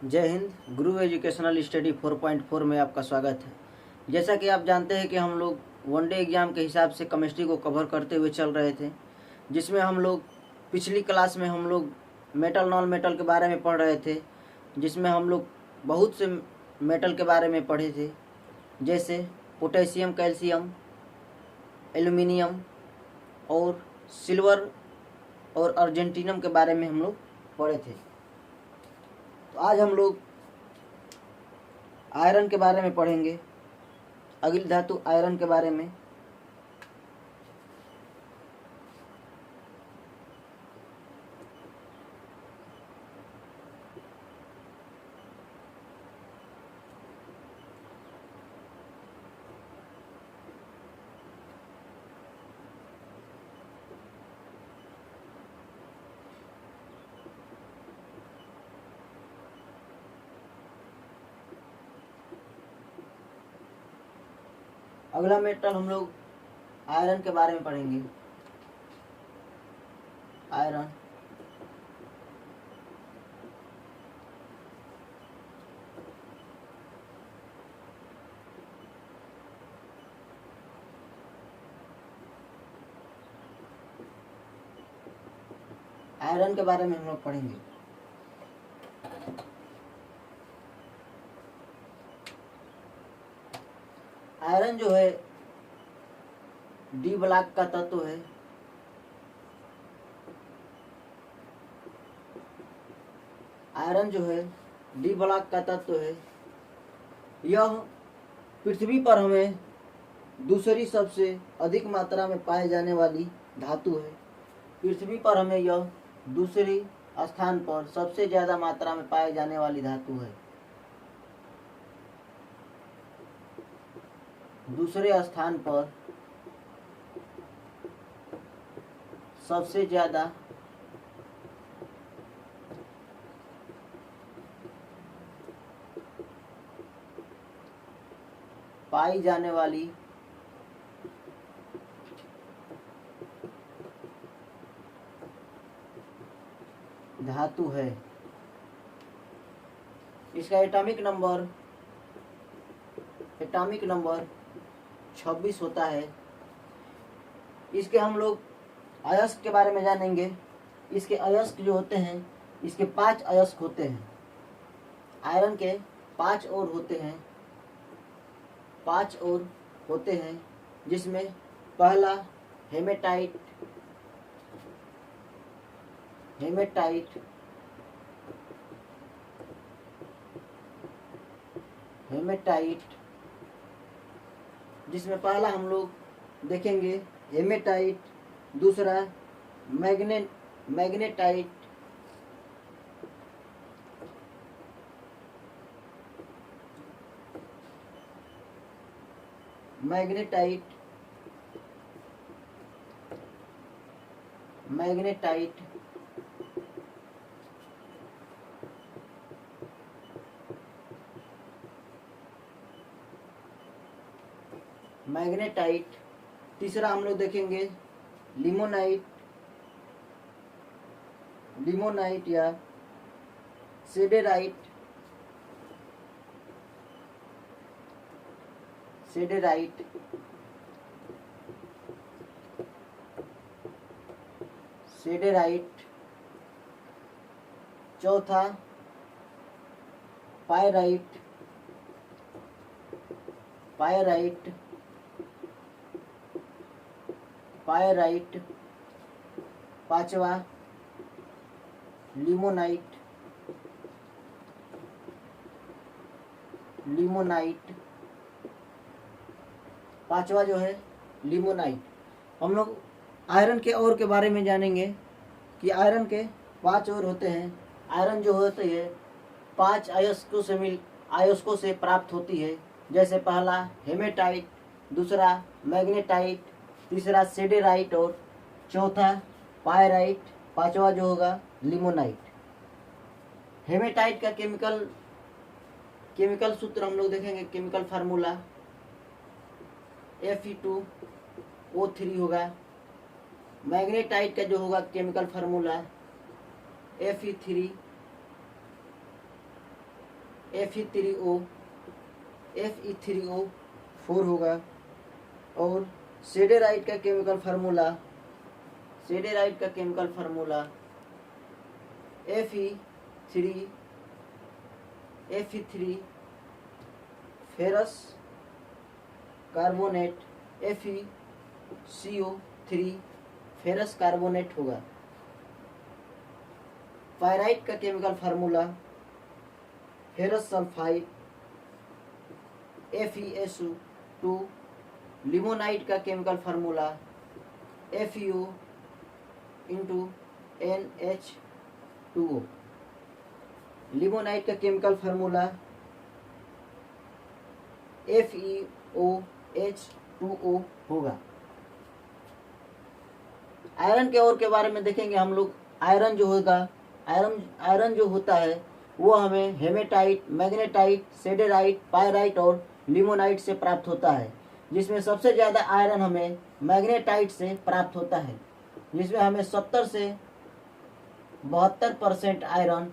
जय हिंद। गुरु educational study 4.4 में आपका स्वागत है। जैसा कि आप जानते हैं कि हम लोग वनडे एग्ज़ाम के हिसाब से केमिस्ट्री को कवर करते हुए चल रहे थे, जिसमें हम लोग पिछली क्लास में हम लोग मेटल नॉन मेटल के बारे में पढ़ रहे थे, जिसमें हम लोग बहुत से मेटल के बारे में पढ़े थे, जैसे पोटेशियम, कैल्शियम, एल्युमिनियम और सिल्वर और अर्जेंटीनम के बारे में हम लोग पढ़े थे। तो आज हम लोग आयरन के बारे में पढ़ेंगे, अगली धातु आयरन के बारे में। अगला मेटल हम लोग आयरन के बारे में पढ़ेंगे। आयरन आयरन के बारे में हम लोग पढ़ेंगे। आयरन जो है डी ब्लॉक का तत्व है। आयरन जो है डी ब्लॉक का तत्व है। यह पृथ्वी पर हमें दूसरी सबसे अधिक मात्रा में पाए जाने वाली धातु है। पृथ्वी पर हमें यह दूसरी स्थान पर सबसे ज़्यादा मात्रा में पाए जाने वाली धातु है। दूसरे स्थान पर सबसे ज़्यादा पाई जाने वाली धातु है। इसका एटॉमिक नंबर 26 होता है। इसके हम लोग अयस्क के बारे में जानेंगे। इसके अयस्क जो होते हैं, इसके 5 अयस्क होते हैं। आयरन के 5 और होते हैं, 5 और होते हैं, जिसमें पहला हेमेटाइट, जिसमें पहला हम लोग देखेंगे हेमेटाइट, दूसरा मैग्नेटाइट, मैग्नेटाइट। तीसरा हम लोग देखेंगे लिमोनाइट या सेडेराइट, चौथा पायराइट, पांचवा लिमोनाइट, पांचवा जो है लिमोनाइट। हम लोग आयरन के और के बारे में जानेंगे कि आयरन के 5 और होते हैं। आयरन जो होते हैं 5 अयस्कों से प्राप्त होती है, जैसे पहला हेमेटाइट, दूसरा मैग्नेटाइट, तीसरा सेडेराइट और चौथा पायराइट, पांचवा जो होगा लिमोनाइट। हेमेटाइट का केमिकल सूत्र हम लोग देखेंगे। केमिकल फार्मूला Fe2O3 होगा। मैग्नेटाइट का जो होगा chemical formula Fe3 Fe3O, Fe3O 4 होगा। और सेडेराइट का केमिकल फार्मूला, सेडेराइट का chemical formula Fe3 ferrous carbonate FeCO3 ferrous carbonate होगा। पायराइट का chemical formula ferrous sulphide FeSO2। Limonite का chemical formula FeO into NH2O। Limonite का केमिकल फार्मूला FeOH2O होगा। Iron के और के बारे में देखेंगे हम लोग। आयरन जो होगा, आयरन जो होता है वो हमें हेमेटाइट, मैग्नेटाइट, सेडेराइट, पायराइट और लिमोनाइट से प्राप्त होता है, जिसमें सबसे ज़्यादा आयरन हमें मैग्नेटाइट से प्राप्त होता है, जिसमें हमें 70 से 72% आयरन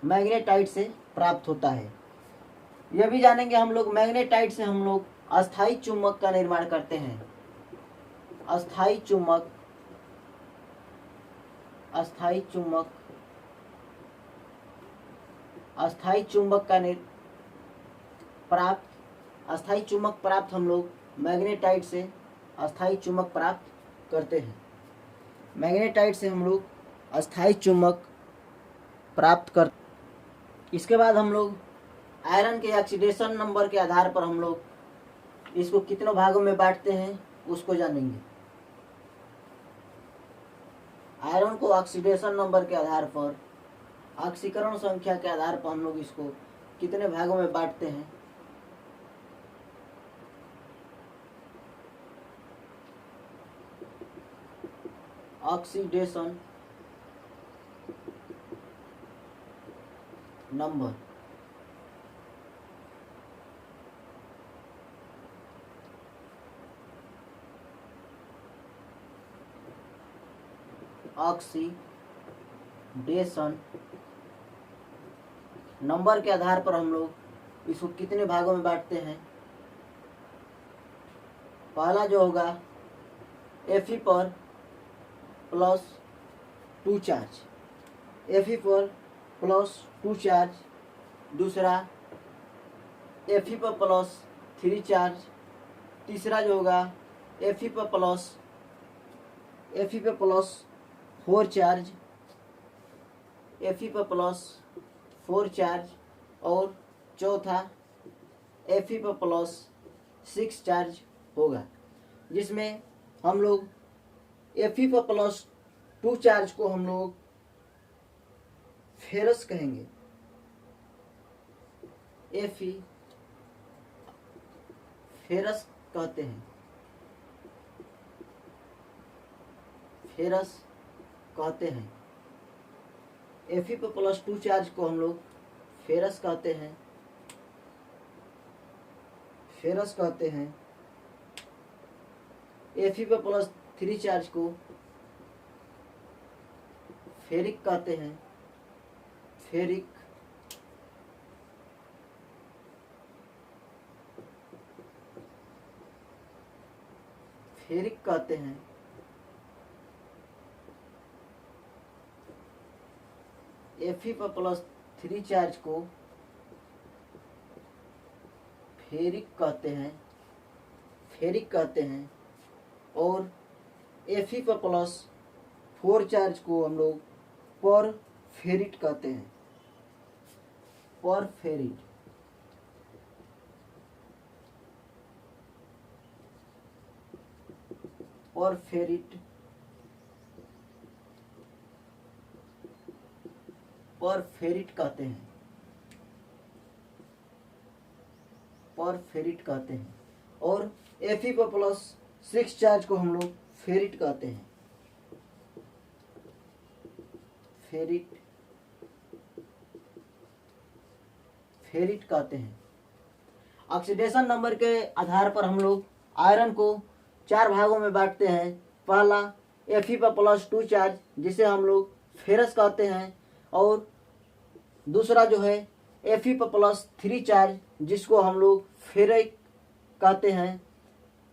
मैग्नेटाइट से प्राप्त होता है। यह भी जानेंगे हम लोग, मैग्नेटाइट से हम लोग अस्थायी चुंबक का निर्माण करते हैं। अस्थायी चुंबक प्राप्त हम लोग मैग्नेटाइट से अस्थायी चुंबक प्राप्त करते हैं। मैग्नेटाइट से हम लोग अस्थायी चुंबक प्राप्त कर। इसके बाद हम लोग आयरन के ऑक्सीडेशन नंबर के आधार पर हम लोग इसको कितनों भागों में बांटते हैं उसको जानेंगे। आयरन को ऑक्सीडेशन नंबर के आधार पर, ऑक्सीकरण संख्या के आधार पर हम लोग इसको कितने भागों में बांटते हैं। ऑक्सीडेशन नंबर ऑक्सीडेशन नंबर के आधार पर हम लोग इसको कितने भागों में बांटते हैं। पहला जो होगा Fe पर +2 चार्ज, Fe पर +2 चार्ज। दूसरा Fe पर +3 चार्ज। तीसरा जो होगा Fe पर +4 चार्ज, Fe पर +4 चार्ज। और चौथा Fe पर +6 चार्ज होगा, जिसमें हम लोग Fe पर +2 चार्ज को हम लोग फेरस कहेंगे। Fe फेरस कहते हैं, फेरस कहते हैं। Fe पर +2 चार्ज को हम लोग फेरस कहते हैं, फेरस कहते हैं। Fe पर +3 चार्ज को फेरिक कहते हैं, फेरिक। फेरिक कहते हैं। Fe पर +3 चार्ज को फेरिक कहते हैं, फेरिक कहते हैं। और Fe पर +4 चार्ज को हम लोग परफेरिट कहते हैं, परफेरिट। परफेरिट, परफेरिट कहते हैं, परफेरिट कहते हैं। और Fe पर +6 चार्ज को हम लोग फेरिट कहते हैं, फेरिट, फेरिट कहते हैं। ऑक्सीडेशन नंबर के आधार पर हम लोग आयरन को 4 भागों में बांटते हैं। पहला Fe पर +2 चार्ज, जिसे हम लोग फेरस कहते हैं। और दूसरा जो है Fe+3 चार्ज जिसको हम लोग फेरिक कहते हैं।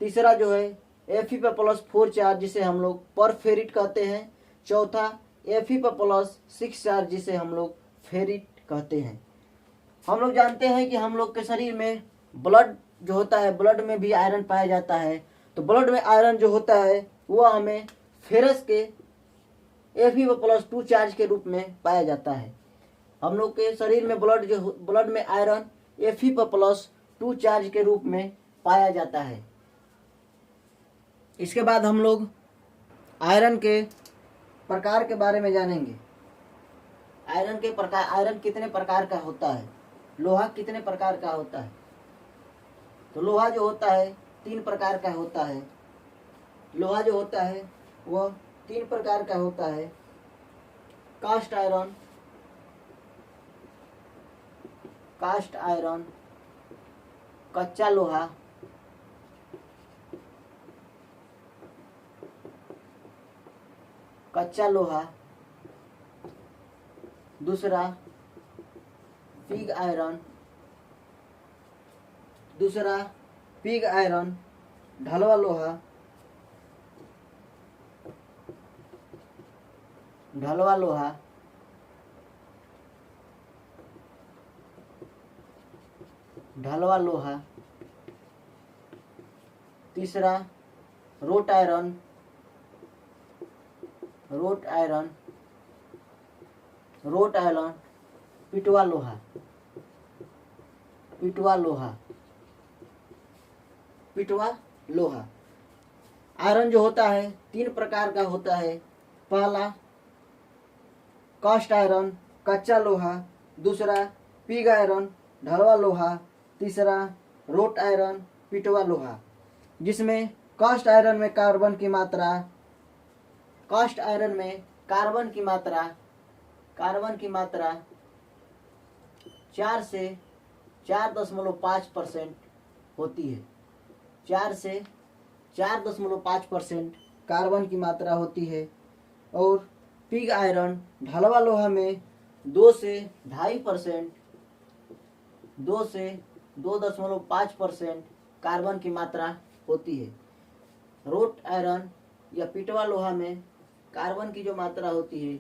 तीसरा जो है Fe+4 चार्ज जिसे हम लोग परफेरिट कहते हैं। चौथा Fe+6 चार्ज जिसे हम लोग फेरिट कहते हैं। हम लोग जानते हैं कि हम लोग के शरीर में ब्लड जो होता है, ब्लड में भी आयरन पाया जाता है। तो ब्लड में आयरन जो होता है वह हमें फेरस के Fe+2 चार्ज के रूप में पाया जाता है। हम लोग के शरीर में ब्लड में आयरन Fe+2 चार्ज के रूप में पाया जाता है। इसके बाद हम लोग आयरन के प्रकार के बारे में जानेंगे। आयरन कितने प्रकार का होता है, लोहा कितने प्रकार का होता है। तो लोहा जो होता है 3 प्रकार का होता है। लोहा जो होता है वह 3 प्रकार का होता है। कास्ट आयरन, कच्चा लोहा, दूसरा पिग आयरन, ढलवा लोहा, तीसरा रोट आयरन, पिटवा लोहा। आयरन जो होता है 3 प्रकार का होता है। पहला कास्ट आयरन, कच्चा लोहा, दूसरा पिग आयरन, ढलवा लोहा, तीसरा रोट आयरन, पिटवा लोहा। जिसमें कास्ट आयरन में कार्बन की मात्रा 4 से 4.5% होती है। 4 से 4.5% कार्बन की मात्रा होती है। और पिग आयरन ढलवा लोहा में 2 से 2.5% कार्बन की मात्रा होती है। रोट आयरन या पिटवा लोहा में कार्बन की जो मात्रा होती है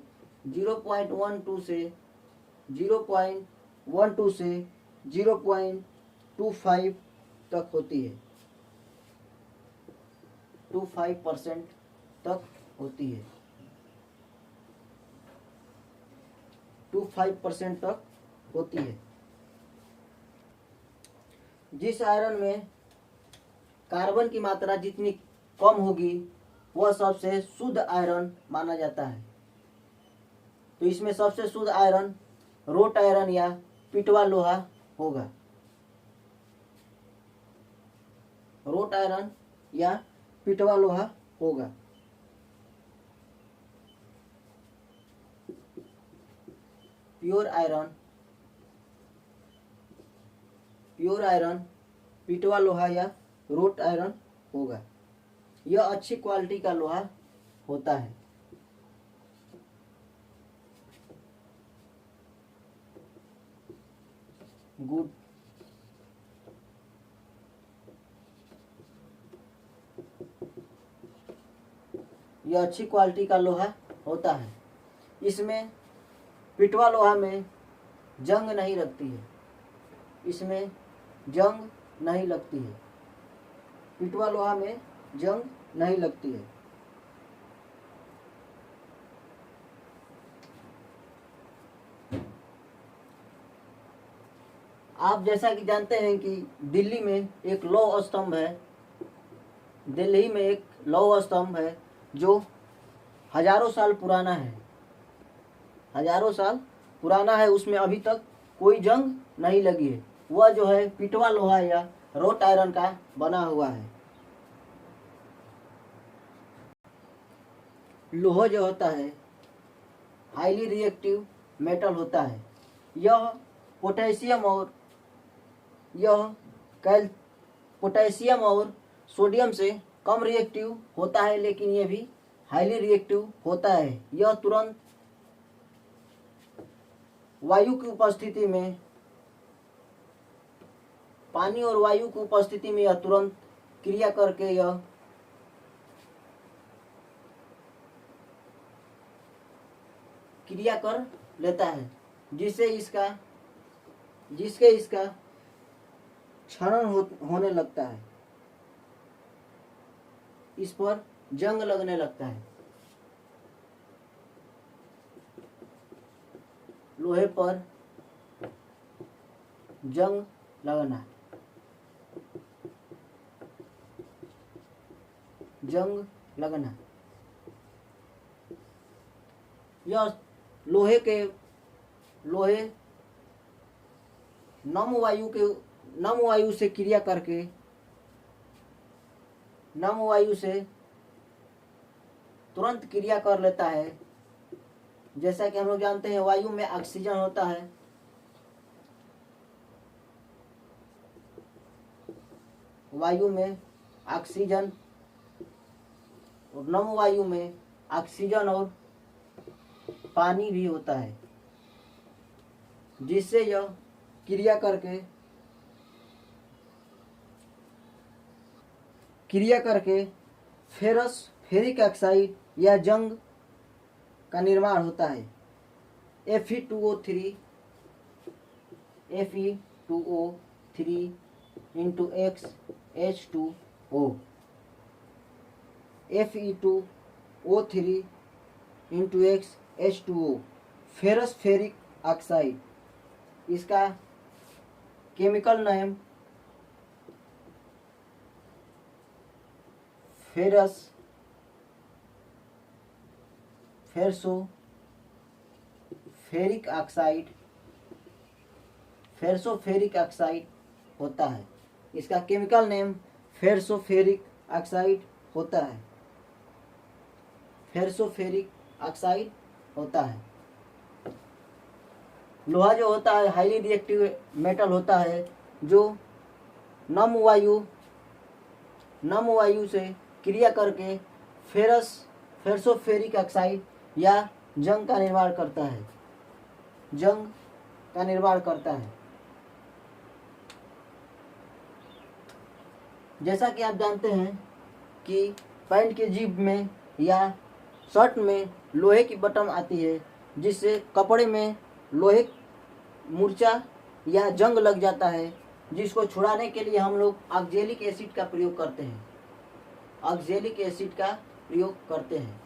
0.12 से 0.25 तक होती है, 25% तक होती है, 25% तक होती है। जिस आयरन में कार्बन की मात्रा जितनी कम होगी वह सबसे शुद्ध आयरन माना जाता है। तो इसमें सबसे शुद्ध आयरन रोट आयरन या पिटवा लोहा होगा। रोट आयरन या पिटवा लोहा होगा। प्योर आयरन पिटवा लोहा या रोट आयरन होगा। यह अच्छी क्वालिटी का लोहा होता है। गुड। यह अच्छी क्वालिटी का लोहा होता है। इसमें पिटवा लोहा में जंग नहीं लगती है, पिटवा लोहा में जंग नहीं लगती है। आप जैसा कि जानते हैं कि दिल्ली में एक लौह स्तंभ है जो हजारों साल पुराना है। उसमें अभी तक कोई जंग नहीं लगी है। वह जो है पिटवा लोहा या रोट आयरन का बना हुआ है। लोहा जो होता है हाईली रिएक्टिव मेटल होता है। यह पोटेशियम और सोडियम से कम रिएक्टिव होता है, लेकिन यह भी हाईली रिएक्टिव होता है। यह तुरंत वायु की उपस्थिति में पानी और वायु की उपस्थिति में यह तुरंत क्रिया करके यह क्रिया कर लेता है, जिससे इसका क्षरण होने लगता है, इस पर जंग लगने लगता है। लोहे पर जंग लगना, जंग लगना, यह लोहे नम वायु से क्रिया करके नम वायु से तुरंत क्रिया कर लेता है। जैसा कि हम लोग जानते हैं वायु में ऑक्सीजन होता है, वायु में ऑक्सीजन, और नम वायु में ऑक्सीजन और पानी भी होता है, जिससे यह क्रिया करके फेरिक ऑक्साइड या जंग का निर्माण होता है। Fe2O3 into X H2O, Fe2O3 into X H2O, ferric oxide. इसका केमिकल नेम फेरिक ऑक्साइड होता है। इसका केमिकल नेम फेरिक ऑक्साइड होता है, फेरिक ऑक्साइड होता है। लोहा जो होता है हाईली रिएक्टिव मेटल होता है, जो नम वायु से क्रिया करके फेरिक ऑक्साइड या जंग का निर्माण करता है। जैसा कि आप जानते हैं कि पैंट के जेब में या शर्ट में लोहे की बटन आती है, जिससे कपड़े में लोहे मूर्छा या जंग लग जाता है, जिसको छुड़ाने के लिए हम लोग ऑक्जेलिक एसिड का प्रयोग करते हैं। ऑक्जेलिक एसिड का प्रयोग करते हैं।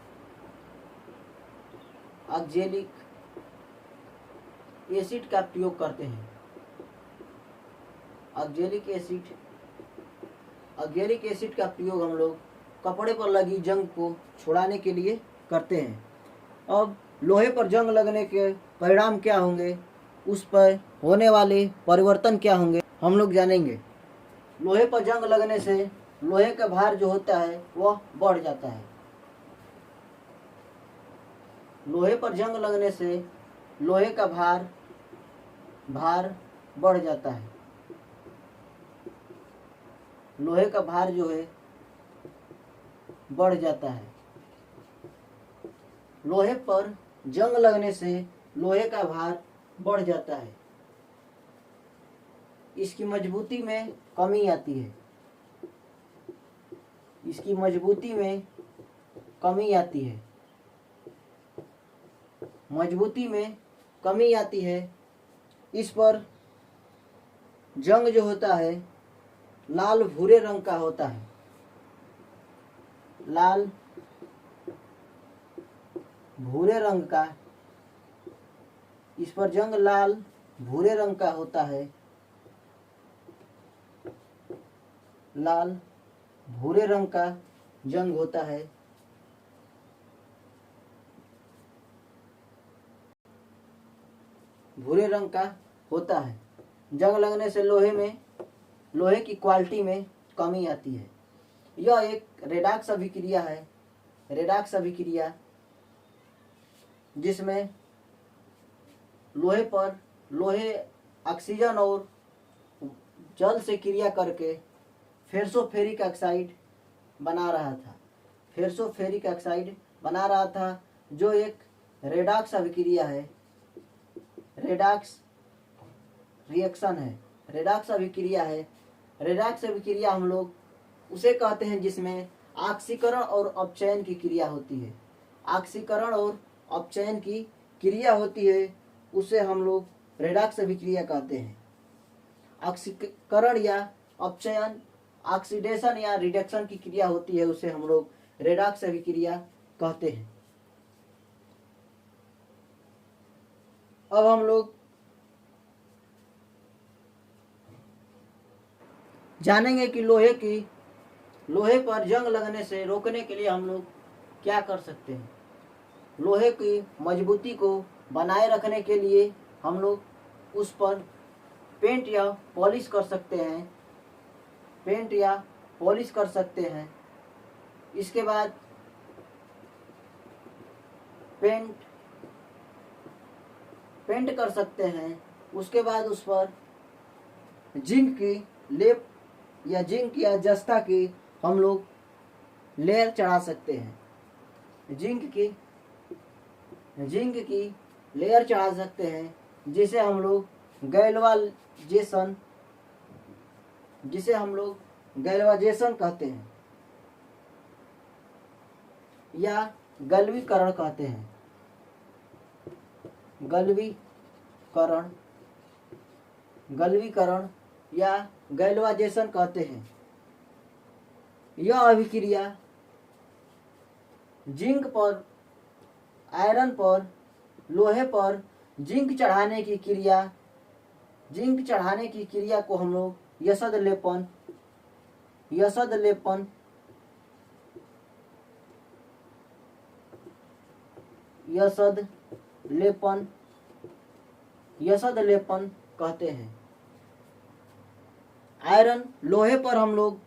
ऑक्जेलिक एसिड का प्रयोग करते हैं। ऑक्जेलिक एसिड का प्रयोग हम लोग कपड़े पर लगी जंग को छुड़ाने के लिए करते हैं। अब लोहे पर जंग लगने के परिणाम क्या होंगे, उस पर होने वाले परिवर्तन क्या होंगे, हम लोग जानेंगे। लोहे पर जंग लगने से लोहे का भार जो होता है वह बढ़ जाता है। लोहे पर जंग लगने से लोहे का भार बढ़ जाता है। लोहे का भार जो है बढ़ जाता है। लोहे पर जंग लगने से लोहे का भार बढ़ जाता है। इसकी मजबूती में कमी आती है। इसकी मजबूती में कमी आती है। मजबूती में कमी आती है। इस पर जंग जो होता है लाल भूरे रंग का होता है। लाल भूरे रंग का, इस पर जंग लाल भूरे रंग का होता है। लाल भूरे रंग का जंग होता है। भूरे रंग का होता है। जंग लगने से लोहे की क्वालिटी में कमी आती है। यह एक रेडॉक्स अभिक्रिया है। रेडॉक्स अभिक्रिया जिसमें लोहे ऑक्सीजन और जल से क्रिया करके फेरिक ऑक्साइड बना रहा था। फेरिक ऑक्साइड बना रहा था, जो एक रेडॉक्स अभिक्रिया है। रेडॉक्स रिएक्शन है। रेडॉक्स अभिक्रिया है रेडॉक्स अभिक्रिया हम लोग उसे कहते हैं जिसमें ऑक्सीकरण और अपचयन की क्रिया होती है। ऑक्सीकरण और अपचयन की क्रिया होती है, उसे हम लोग रेडॉक्स अभिक्रिया कहते हैं। ऑक्सीकरण या अपचयन, ऑक्सीडेशन या रिडक्शन की क्रिया होती है, उसे हम लोग रेडॉक्स अभिक्रिया कहते हैं। अब हम लोग जानेंगे कि लोहे पर जंग लगने से रोकने के लिए हम लोग क्या कर सकते हैं। लोहे की मजबूती को बनाए रखने के लिए हम लोग उस पर पेंट या पॉलिश कर सकते हैं, पेंट या पॉलिश कर सकते हैं। इसके बाद पेंट कर सकते हैं। उसके बाद उस पर जिंक की लेप या जिंक या जस्ता की हम लोग लेयर चढ़ा सकते हैं। जिंक की लेयर चढ़ा सकते हैं, जिसे हम लोग गैल्वाजेशन कहते हैं या गलवीकरण कहते हैं। गलवीकरण या गैल्वाजेशन कहते हैं। यह अभिक्रिया जिंक पर, आयरन पर, लोहे पर जिंक चढ़ाने की क्रिया को हम लोग यसद लेपन कहते हैं। आयरन लोहे पर हम लोग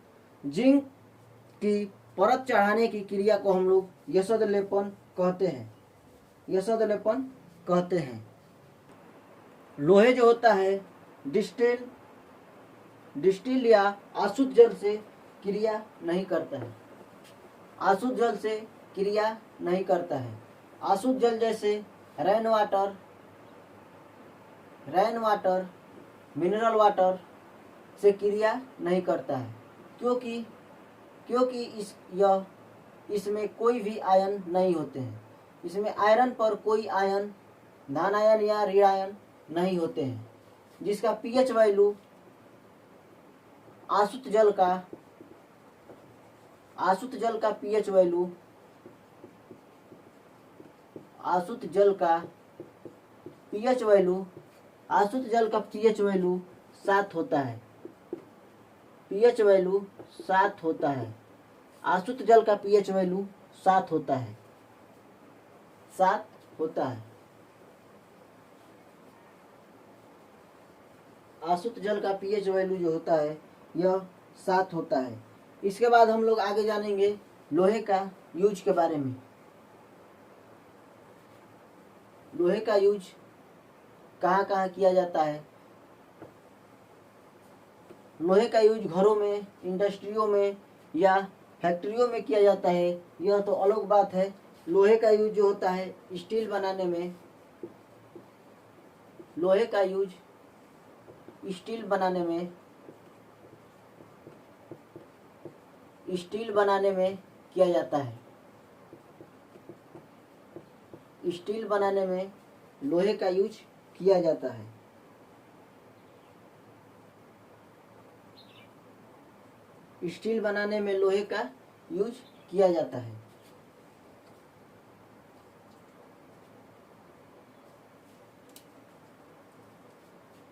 जिंक की परत चढ़ाने की क्रिया को हम लोग यसद लेपन कहते हैं। लोहे जो होता है डिस्टिल या आशुद्ध जल से क्रिया नहीं करता है। आशुद्ध जल जैसे रेन वाटर, मिनरल वाटर से क्रिया नहीं करता है, क्योंकि इसमें कोई भी आयन नहीं होते हैं। इसमें आयरन पर कोई आयन, धन आयन या ऋण आयन नहीं होते हैं, जिसका पीएच वैल्यू आशुद्ध जल का पीएच वैल्यू 7 होता है। पीएच वैल्यू 7 होता है। आशुद्ध जल का पीएच वैल्यू 7 होता है। आशुद्ध जल का पीएच वैल्यू जो होता है यह 7 होता है। इसके बाद हम लोग आगे जानेंगे लोहे का यूज के बारे में। लोहे का यूज कहाँ कहाँ किया जाता है। लोहे का यूज घरों में, इंडस्ट्रियों में या फैक्ट्रियों में किया जाता है, यह तो अलग बात है। लोहे का यूज जो होता है स्टील बनाने में, स्टील बनाने में किया जाता है। स्टील बनाने में लोहे का यूज किया जाता है। स्टील बनाने में लोहे का यूज किया जाता है।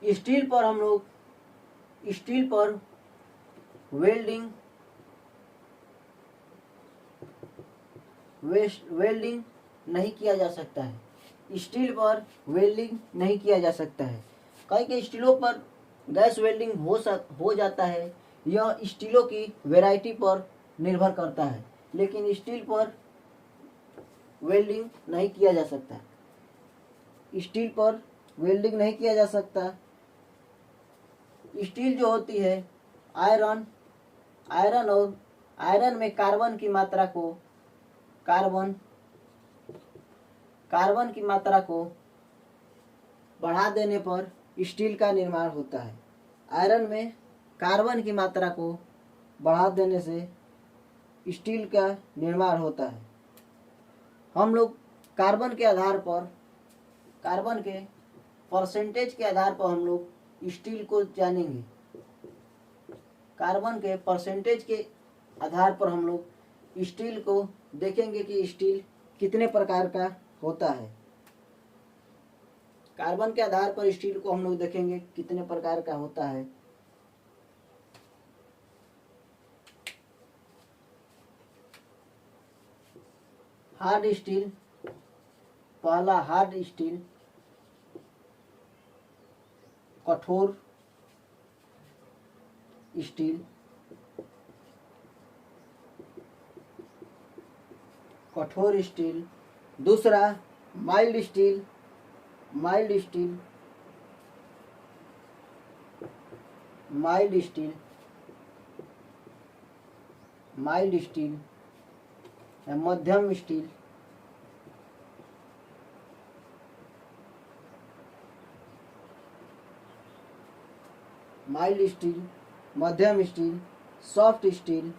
स्टील पर वेल्डिंग नहीं किया जा सकता है। स्टील पर वेल्डिंग नहीं किया जा सकता है। कई स्टीलों पर गैस वेल्डिंग हो जाता है। यह स्टीलों की वैरायटी पर निर्भर करता है, लेकिन स्टील पर वेल्डिंग नहीं किया जा सकता। स्टील जो होती है आयरन में कार्बन की मात्रा को बढ़ा देने पर स्टील का निर्माण होता है। आयरन में कार्बन की मात्रा को बढ़ा देने से स्टील का निर्माण होता है। हम लोग कार्बन के आधार पर, कार्बन के परसेंटेज के आधार पर हम लोग स्टील को जानेंगे। कार्बन के परसेंटेज के आधार पर हम लोग स्टील को देखेंगे कि स्टील कितने प्रकार का होता है। कार्बन के आधार पर स्टील को हम लोग देखेंगे कितने प्रकार का होता है। हार्ड स्टील, पहला हार्ड स्टील, कठोर स्टील, कठोर स्टील। दूसरा mild steel, mild steel, mild steel, mild steel या मध्यम स्टील। माइल्ड स्टील, मध्यम स्टील, सॉफ्ट स्टील।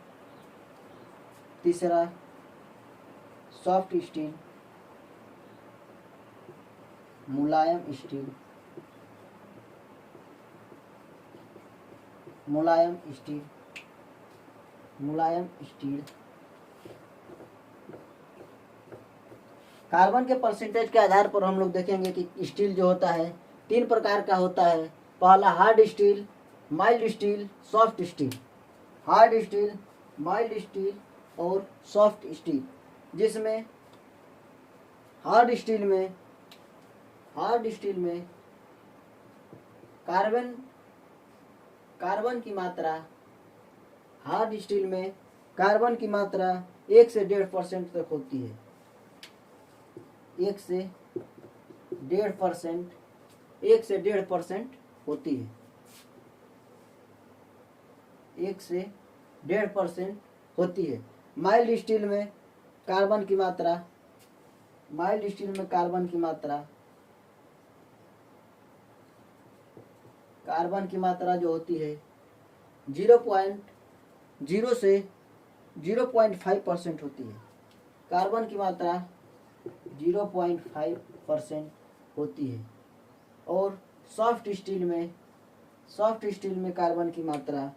तीसरा सॉफ्ट स्टील, मुलायम स्टील, मुलायम स्टील, मुलायम स्टील। कार्बन के परसेंटेज के आधार पर हम लोग देखेंगे कि स्टील जो होता है 3 प्रकार का होता है। पहला hard steel, mild steel, soft steel. Hard steel, mild steel और सॉफ्ट स्टील, जिसमें हार्ड स्टील में कार्बन की मात्रा, हार्ड स्टील में कार्बन की मात्रा 1 से 1.5% तक होती है। 1 से 1.5%, 1 से 1.5% होती है। 1 से 1.5% होती है। माइल्ड स्टील में कार्बन की मात्रा, माइल्ड स्टील में कार्बन की मात्रा जो होती है 0.0 से 0.5% होती है। कार्बन की मात्रा 0.5% होती है। और सॉफ्ट स्टील में कार्बन की मात्रा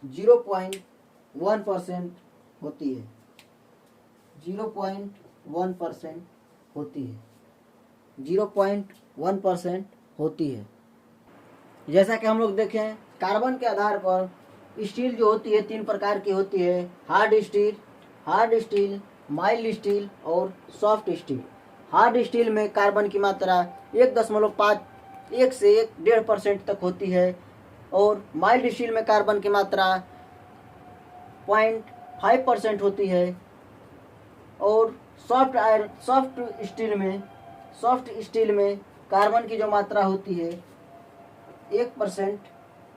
0.1% होती है। 0.1% होती है। 0.1% होती है। जैसा कि हम लोग देखें, कार्बन के आधार पर स्टील जो होती है 3 प्रकार की होती है। हार्ड स्टील, माइल्ड स्टील और सॉफ्ट स्टील। हार्ड स्टील में कार्बन की मात्रा 1 से 1.5% तक होती है। और माइल्ड स्टील में कार्बन की मात्रा 0.5% होती है। और सॉफ्ट स्टील में कार्बन की जो मात्रा होती है 1%,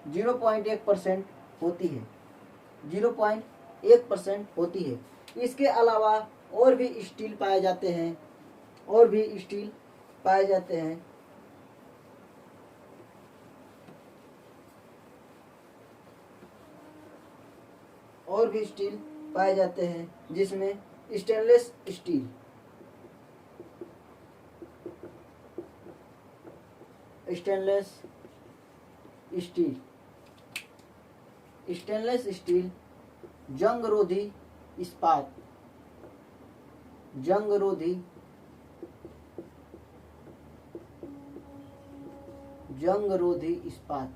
0.1% होती है। 0.1% होती है। इसके अलावा और भी स्टील पाए जाते हैं, और भी स्टील पाए जाते हैं। और भी स्टील पाए जाते हैं, जिसमें स्टेनलेस स्टील, स्टेनलेस स्टील, जंगरोधी इस्पात, जंगरोधी इस्पात,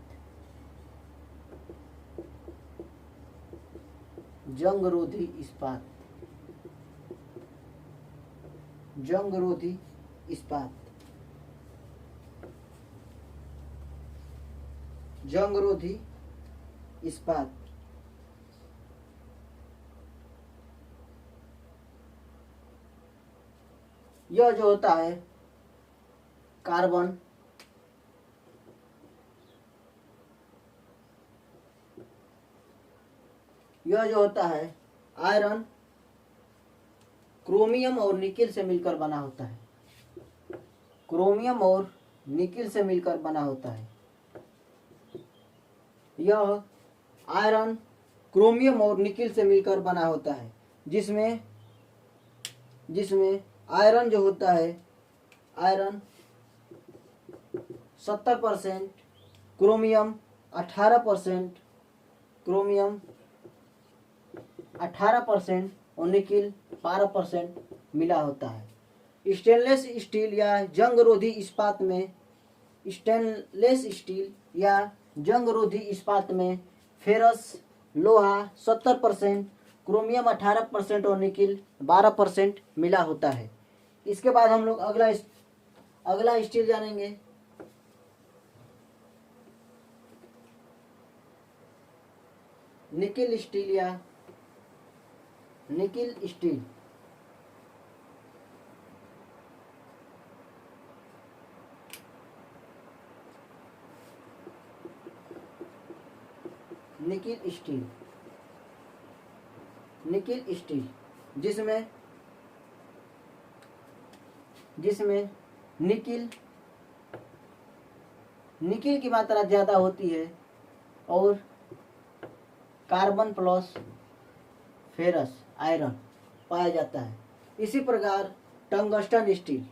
जंगरोधी इस्पात, जंगरोधी इस्पात, जंगरोधी इस्पात। यह जो होता है कार्बन, यह जो होता है आयरन, क्रोमियम और निकेल से मिलकर बना होता है। क्रोमियम और निकिल से मिलकर बना होता है। यह आयरन, क्रोमियम और निकिल से मिलकर बना होता है, जिसमें आयरन जो होता है, आयरन 70%, क्रोमियम 18%, और निकिल 12% मिला होता है। स्टेनलेस स्टील या जंग रोधी इस्पात में फेरस लोहा 70%, क्रोमियम 18% और निकिल 12% मिला होता है। इसके बाद हम लोग अगला स्टील जानेंगे। निकिल स्टील या निकिल स्टील। निकिल स्टील जिसमें निकिल की मात्रा ज़्यादा होती है और कार्बन प्लस फेरस आयरन पाया जाता है। इसी प्रकार टंगस्टन स्टील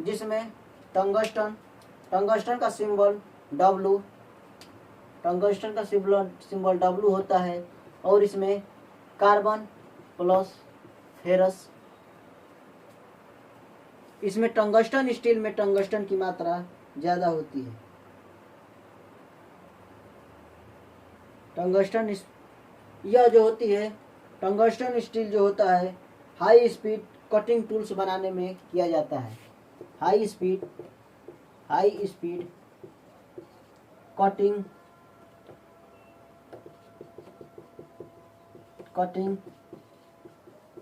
जिसमें टंगस्टन का सिंबल W होता है और इसमें कार्बन प्लस फेरस। इसमें टंगस्टन स्टील में टंगस्टन की मात्रा ज़्यादा होती है। यह जो होती है टंगस्टन स्टील जो होता है, हाई स्पीड कटिंग टूल्स बनाने में किया जाता है। हाई स्पीड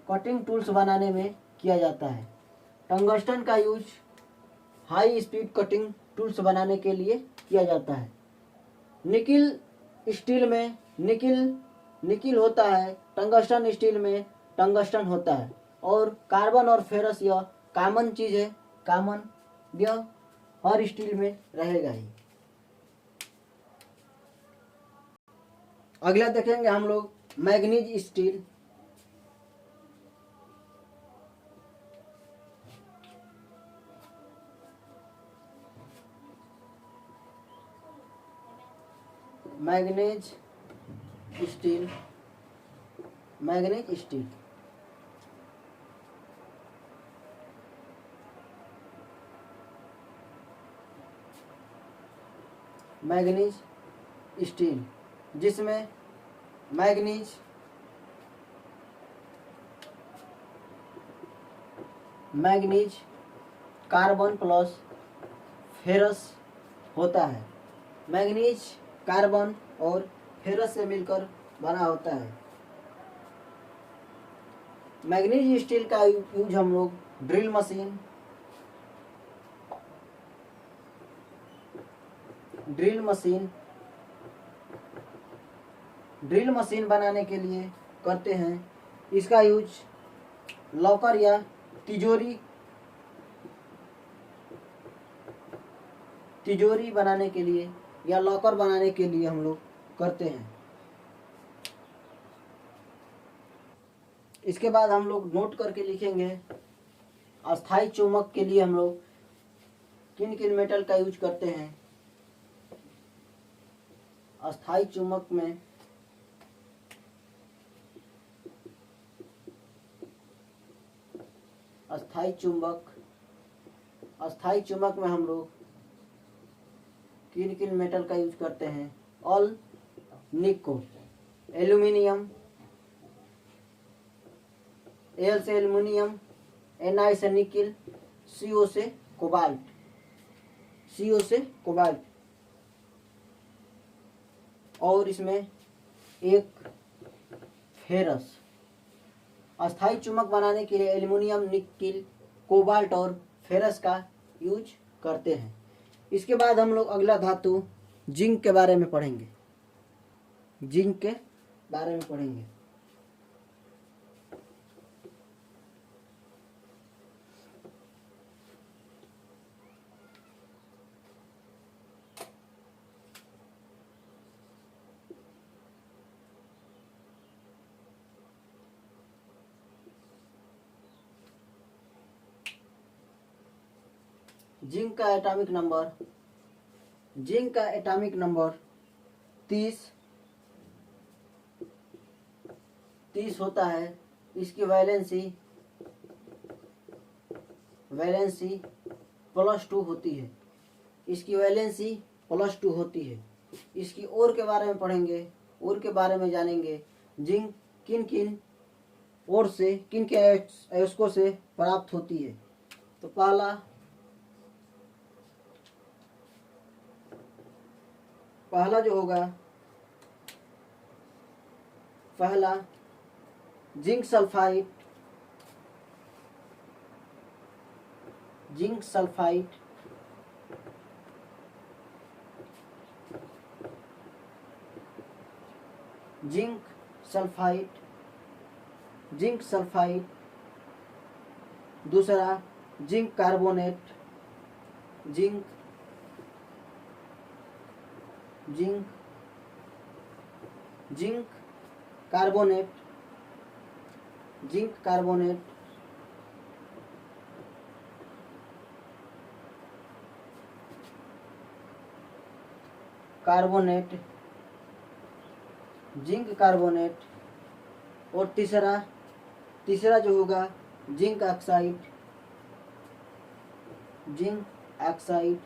कटिंग टूल्स बनाने में किया जाता है। टंगस्टन का use high speed cutting tools बनाने के लिए किया जाता है। निकिल स्टील में निकिल होता है, टंगस्टन स्टील में टंगस्टन होता है और कार्बन और फेरस यह कॉमन चीज़ है, यह हर स्टील में रहेगा ही। अगला देखेंगे हम लोग मैग्नीज स्टील। मैग्नीज स्टील जिसमें मैग्नीज कार्बन प्लस फेरस होता है। मैग्नीज कार्बन और फेरस से मिलकर बना होता है। मैग्नीज स्टील का यूज हम लोग ड्रिल मशीन बनाने के लिए करते हैं। इसका यूज लॉकर या तिजोरी बनाने के लिए या लॉकर बनाने के लिए हम लोग करते हैं। इसके बाद हम लोग नोट करके लिखेंगे, अस्थाई चुंबक के लिए हम लोग किन मेटल का यूज करते हैं। अस्थाई चुंबक में हम लोग किन मेटल का यूज करते हैं। ऑल निको, एल्यूमिनियम, Al से एल्युमिनियम, Na से निकिल, CO से कोबाल्ट, CO से कोबाल्ट। और इसमें एक फेरस। अस्थायी चुंबक बनाने के लिए एल्युमिनियम, निकिल, कोबाल्ट और फेरस का यूज करते हैं। इसके बाद हम लोग अगला धातु जिंक के बारे में पढ़ेंगे। जिंक के बारे में पढ़ेंगे। जिंक का एटॉमिक नंबर, जिंक का एटॉमिक नंबर 30 होता है। इसकी वैलेंसी +2 होती है। इसकी वैलेंसी +2 होती है। इसकी ओर के बारे में पढ़ेंगे, ओर के बारे में जानेंगे। जिंक किन किन ओर से, किन के अयस्कों से प्राप्त होती है। तो पहला जो होगा, पहला zinc sulphide, zinc sulphide, zinc sulphide, zinc sulphide. दूसरा zinc carbonate, zinc zinc zinc carbonate, zinc carbonate. Carbonate, zinc carbonate. और तीसरा जो होगा zinc oxide, zinc oxide,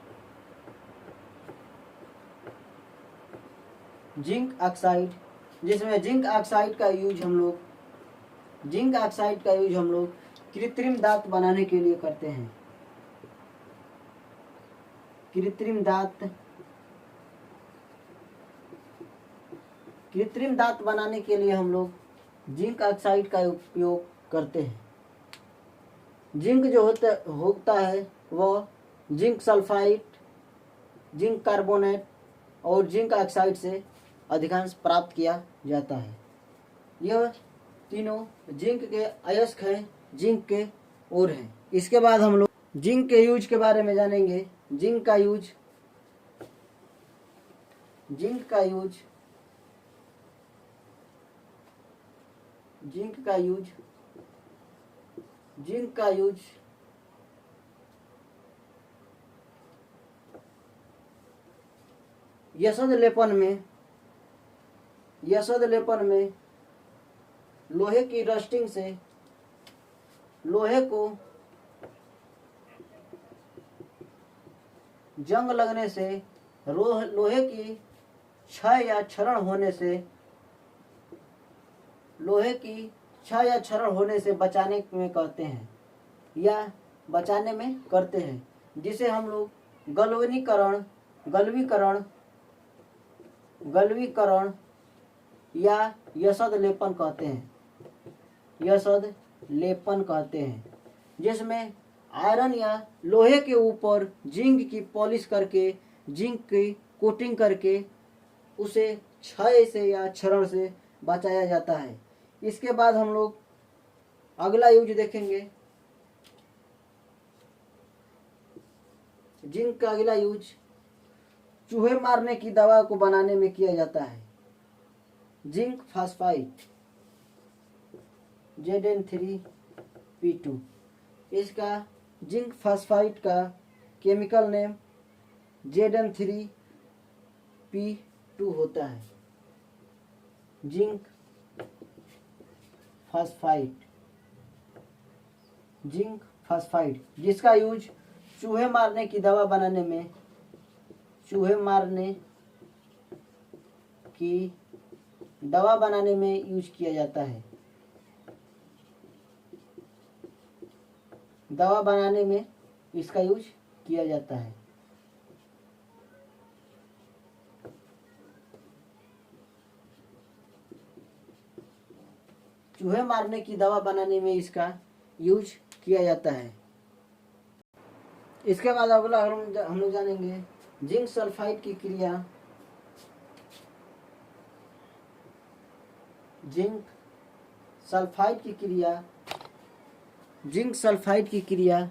zinc oxide. जिसमें जिंक ऑक्साइड का यूज हम लोग कृत्रिम दांत बनाने के लिए करते हैं। कृत्रिम दांत बनाने के लिए हम लोग जिंक ऑक्साइड का उपयोग करते हैं। जिंक जो होता है वह जिंक सल्फाइड, जिंक कार्बोनेट और जिंक ऑक्साइड से अधिकांश प्राप्त किया जाता है। यह तीनों जिंक के अयस्क हैं, जिंक के ओर हैं। इसके बाद हम लोग जिंक के यूज के बारे में जानेंगे। जिंक का यूज यशोद लेपन में लोहे की रस्टिंग से लोहे को जंग लगने से, लोहे की क्षय या क्षरण होने से बचाने में कहते हैं या बचाने में करते हैं, जिसे हम लोग गलवीकरण या यशोद लेपन कहते हैं। जिसमें आयरन या लोहे के ऊपर जिंक की पॉलिश करके, जिंक की कोटिंग करके उसे क्षय से या क्षरण से बचाया जाता है। इसके बाद हम लोग अगला यूज देखेंगे। जिंक का अगला यूज चूहे मारने की दवा को बनाने में किया जाता है। Zinc phosphide, Zn3P2। इसका जिंक फास्फाइड का केमिकल नेम Zn3P2 होता है। जिंक फास्फाइड, जिसका यूज चूहे मारने की दवा बनाने में यूज किया जाता है। दवा बनाने में इसका यूज किया जाता है। चूहे मारने की दवा बनाने में इसका यूज किया जाता है। इसके बाद अगला हम लोग जानेंगे जिंक सल्फाइड की क्रिया। जिंक सल्फाइड की क्रिया, जिंक सल्फाइड की क्रिया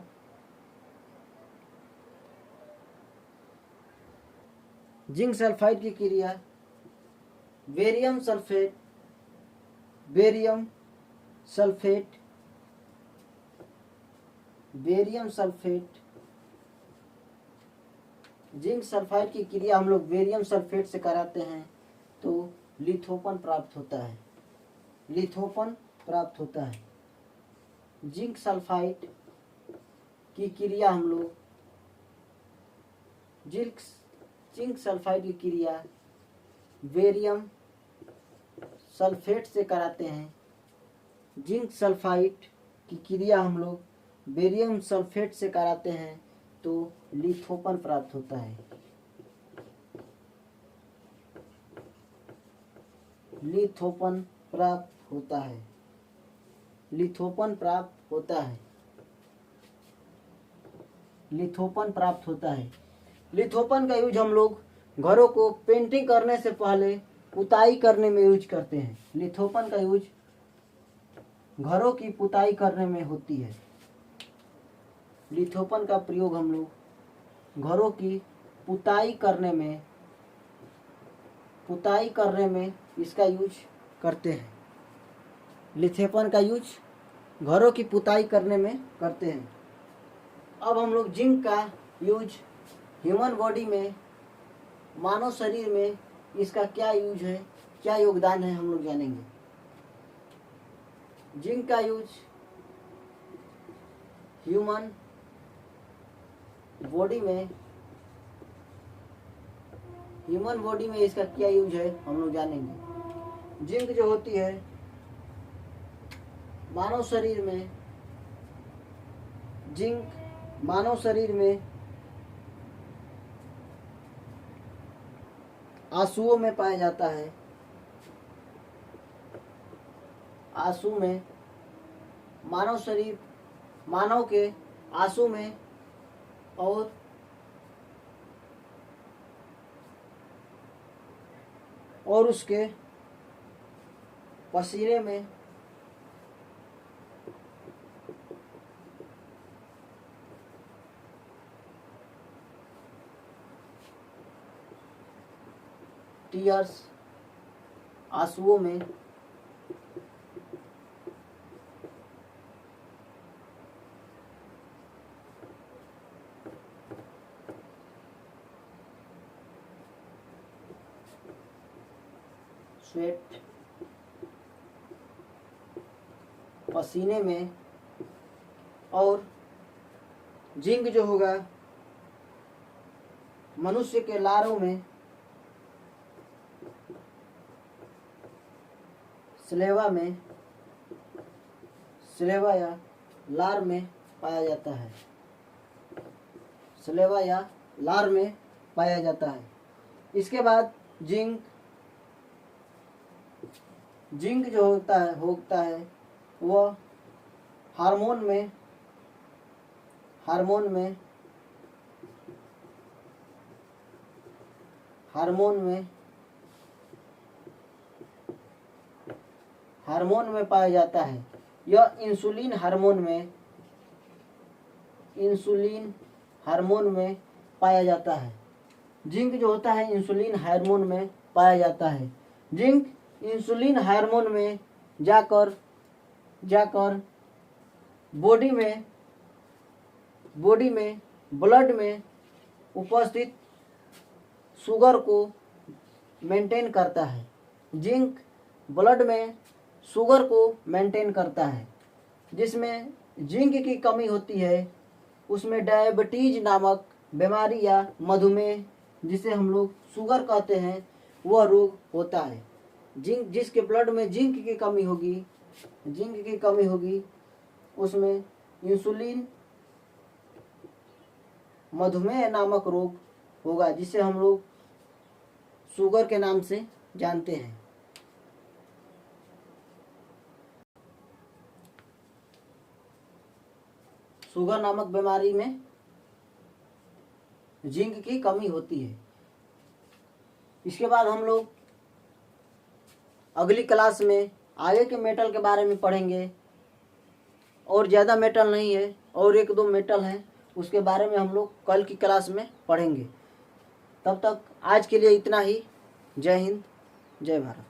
जिंक सल्फाइड की क्रिया barium sulphate, barium sulphate, barium sulphate, zinc sulphide की क्रिया हम लोग बेरियम सल्फेट से कराते हैं तो लिथोपन प्राप्त होता है। लिथोपन प्राप्त होता है। जिंक सल्फाइड की क्रिया हम लोग जिंक सल्फाइड की क्रिया बेरियम सल्फेट से कराते हैं। जिंक सल्फाइड की क्रिया हम लोग बेरियम सल्फेट से कराते हैं तो लिथोपन प्राप्त होता है। लिथोपन प्राप्त होता है। लिथोपन प्राप्त होता है। लिथोपन प्राप्त होता है। लिथोपन का यूज हम लोग घरों को पेंटिंग करने से पहले पुताई करने में यूज करते हैं। लिथोपन का यूज घरों की पुताई करने में होती है। लिथोपन का प्रयोग हम लोग घरों की पुताई करने में इसका यूज करते हैं। लिथोपन का यूज घरों की पुताई करने में करते हैं। अब हम लोग जिंक का यूज ह्यूमन बॉडी में, मानव शरीर में इसका क्या यूज है, क्या योगदान है, हम लोग जानेंगे। जिंक का यूज ह्यूमन बॉडी में इसका क्या यूज है हम लोग जानेंगे। जिंक जो होती है मानव शरीर में, जिंक मानव शरीर में आंसुओं में पाया जाता है। आंसू में, मानव के आंसू में और उसके पसीने में टीयर्स, आंसुओं में स्वेट, पसीने में, और जिंक जो होगा मनुष्य के लारों में, स्लेवा या लार में पाया जाता है। स्लेवा या लार में पाया जाता है। इसके बाद जिंक जो होता है वह हार्मोन में पाया जाता है। यह इंसुलिन हार्मोन में पाया जाता है। जिंक जो होता है इंसुलिन हार्मोन में पाया जाता है। जिंक इंसुलिन हार्मोन में जाकर बॉडी में ब्लड में उपस्थित शुगर को मेंटेन करता है। जिंक ब्लड में शुगर को मेंटेन करता है। जिसमें जिंक की कमी होती है उसमें डायबिटीज नामक बीमारी या मधुमेह, जिसे हम लोग शुगर कहते हैं, वह रोग होता है। जिसके ब्लड में जिंक की कमी होगी उसमें इंसुलिन मधुमेह नामक रोग होगा, जिसे हम लोग शुगर के नाम से जानते हैं। शुगर नामक बीमारी में जिंक की कमी होती है। इसके बाद हम लोग अगली क्लास में आगे के मेटल के बारे में पढ़ेंगे, और ज़्यादा मेटल नहीं है, और एक दो मेटल हैं, उसके बारे में हम लोग कल की क्लास में पढ़ेंगे। तब तक आज के लिए इतना ही। जय हिंद, जय भारत।